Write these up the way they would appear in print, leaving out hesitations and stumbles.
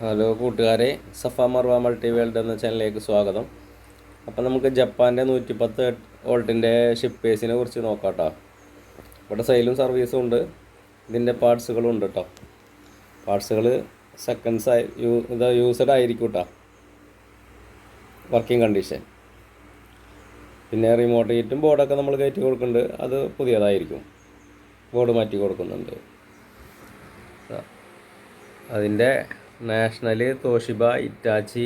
Hello കൂട്ടുകാരെ, സഫ Marwa multi world എന്ന ചാനലിലേക്ക് സ്വാഗതം. അപ്പോൾ നമുക്ക് ജപ്പാൻ്റെ 110 വോൾട്ടിൻ്റെ ഷിപ്പേഴ്സിനെ കുറിച്ച് നോക്കാം കേട്ടോ. ഇവിടെ സെയിലും സർവീസും ഉണ്ട്, ഇതിൻ്റെ പാർട്സുകളും ഉണ്ട് കേട്ടോ. പാർട്സുകൾ സെക്കൻഡ്സ് യൂസ്ഡ് ആയിരിക്കും കേട്ടോ, വർക്കിംഗ് കണ്ടീഷൻ. പിന്നെ റിമോട്ട് ഹീറ്റും ബോർഡൊക്കെ നമ്മൾ കയറ്റി കൊടുക്കുന്നുണ്ട്, അത് പുതിയതായിരിക്കും. ബോർഡ് മാറ്റി കൊടുക്കുന്നുണ്ട്. അതിൻ്റെ നാഷണൽ, തോഷിബ, ഇറ്റാച്ചി,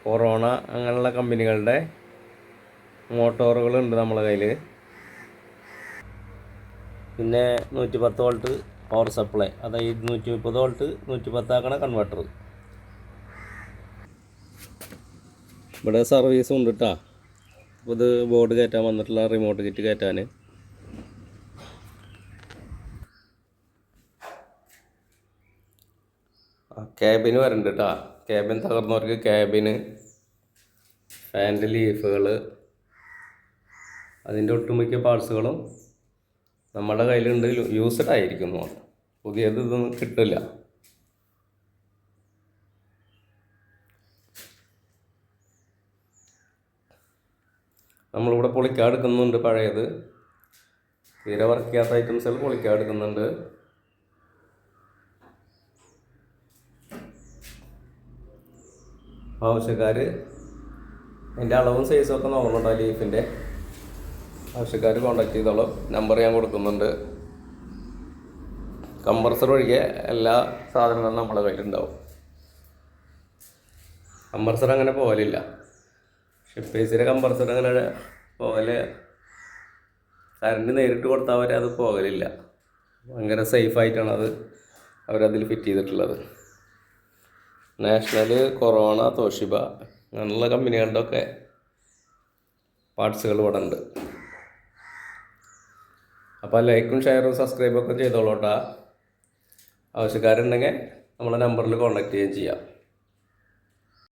കൊറോണ അങ്ങനെയുള്ള കമ്പനികളുടെ മോട്ടോറുകളുണ്ട് നമ്മളെ കയ്യിൽ. പിന്നെ 110 വോൾട്ട് പവർ സപ്ലൈ, അതായത് 130 വോൾട്ട് 110 ആക്കണ കൺവെർട്ടർ. ഇവിടെ സർവീസും ഉണ്ട് കേട്ടോ. അപ്പോൾ ഇത് ബോർഡ് കയറ്റാൻ വന്നിട്ടുള്ള റിമോട്ട് കിറ്റ് കയറ്റാൻ. ക്യാബിന് വരണ്ട് കേട്ടോ. ക്യാബിൻ തകർന്നവർക്ക് ക്യാബിന്, ഫാൻ്റെ ലീഫുകൾ, അതിൻ്റെ ഒട്ടുമിക്ക പാർട്സുകളും നമ്മുടെ കയ്യിലുണ്ട്. യൂസ്ഡ് ആയിരിക്കുന്നു, പുതിയത് ഇതൊന്നും കിട്ടില്ല. നമ്മളിവിടെ പൊളിക്കാൻ എടുക്കുന്നുണ്ട്. പഴയത് തീരെ വർക്ക് ചെയ്യാത്ത ഐറ്റംസുകൾ പൊളിക്കാൻ എടുക്കുന്നുണ്ട്. ആവശ്യക്കാർ അതിൻ്റെ അളവും സൈസും ഒക്കെ നോക്കണുണ്ടോ ലീഫിൻ്റെ. ആവശ്യക്കാർ കോൺടാക്ട് ചെയ്തോളൂ, നമ്പർ ഞാൻ കൊടുക്കുന്നുണ്ട്. കംപ്രസർ ഒഴികെ എല്ലാ സാധനങ്ങളും നമ്മളെ കയ്യിലുണ്ടാവും. കംപ്രസർ അങ്ങനെ പോകലില്ല. ഷിപ്പേഴ്സിൻ്റെ കംപ്രസർ അങ്ങനെ പോകല്, കറണ്ട് നേരിട്ട് കൊടുത്താൽ വരെ അത് പോകലില്ല. ഭയങ്കര സേഫായിട്ടാണ് അവരതിൽ ഫിറ്റ് ചെയ്തിട്ടുള്ളത്. നാഷണൽ, കൊറോണ, തോഷിബ അങ്ങനെയുള്ള കമ്പനികളുടെ ഒക്കെ പാർട്സുകൾ ഇവിടെ ഉണ്ട്. അപ്പോൾ ലൈക്കും ഷെയറും സബ്സ്ക്രൈബൊക്കെ ചെയ്തോളൂട്ടാ. ആവശ്യക്കാരുണ്ടെങ്കിൽ നമ്മളെ നമ്പറിൽ കോൺടാക്ട് ചെയ്യുകയും ചെയ്യാം.